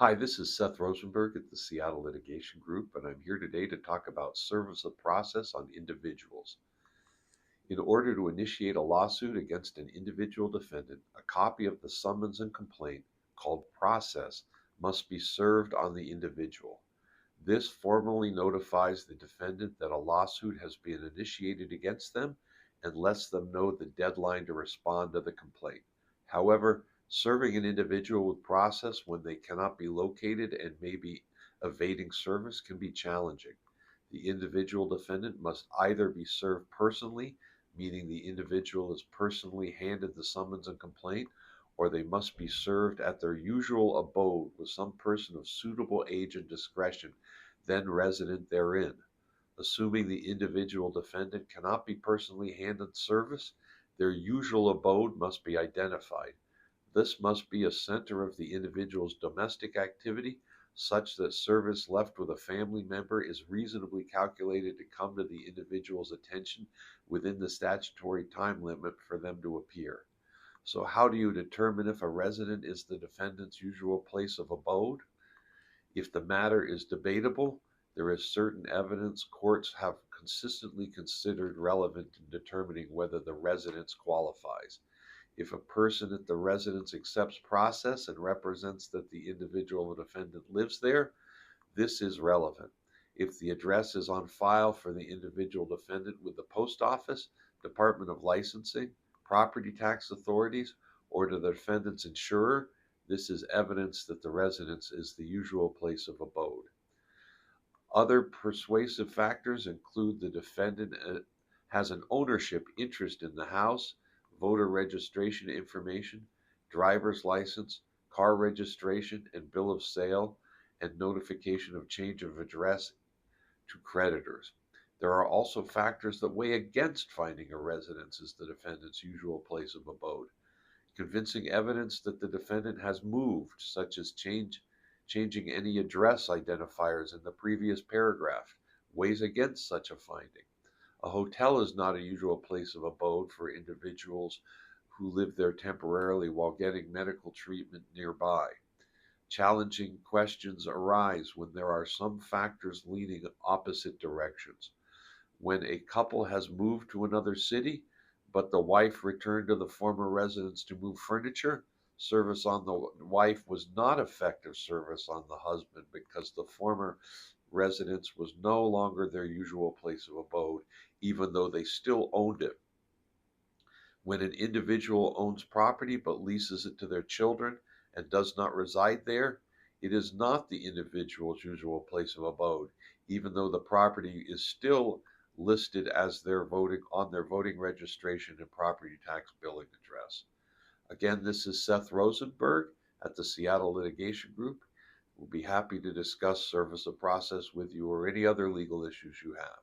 Hi, this is Seth Rosenberg at the Seattle Litigation Group, and I'm here today to talk about service of process on individuals. In order to initiate a lawsuit against an individual defendant, a copy of the summons and complaint, called process, must be served on the individual. This formally notifies the defendant that a lawsuit has been initiated against them and lets them know the deadline to respond to the complaint. However, serving an individual with process when they cannot be located and may be evading service can be challenging. The individual defendant must either be served personally, meaning the individual is personally handed the summons and complaint, or they must be served at their usual abode with some person of suitable age and discretion then resident therein. Assuming the individual defendant cannot be personally handed service, their usual abode must be identified. This must be a center of the individual's domestic activity, such that service left with a family member is reasonably calculated to come to the individual's attention within the statutory time limit for them to appear. So, how do you determine if a resident is the defendant's usual place of abode? If the matter is debatable, there is certain evidence courts have consistently considered relevant in determining whether the residence qualifies. If a person at the residence accepts process and represents that the individual defendant lives there, this is relevant. If the address is on file for the individual defendant with the post office, Department of Licensing, property tax authorities, or to the defendant's insurer, this is evidence that the residence is the usual place of abode. Other persuasive factors include the defendant has an ownership interest in the house, voter registration information, driver's license, car registration and bill of sale, and notification of change of address to creditors. There are also factors that weigh against finding a residence as the defendant's usual place of abode. Convincing evidence that the defendant has moved, such as changing any address identifiers in the previous paragraph, weighs against such a finding. A hotel is not a usual place of abode for individuals who live there temporarily while getting medical treatment nearby. Challenging questions arise when there are some factors leaning opposite directions. When a couple has moved to another city, but the wife returned to the former residence to move furniture, service on the wife was not effective service on the husband because the former residence was no longer their usual place of abode, even though they still owned it. When an individual owns property but leases it to their children and does not reside there, it is not the individual's usual place of abode, even though the property is still listed as their voting registration and property tax billing address. Again, this is Seth Rosenberg at the Seattle Litigation Group. We'll be happy to discuss service of process with you or any other legal issues you have.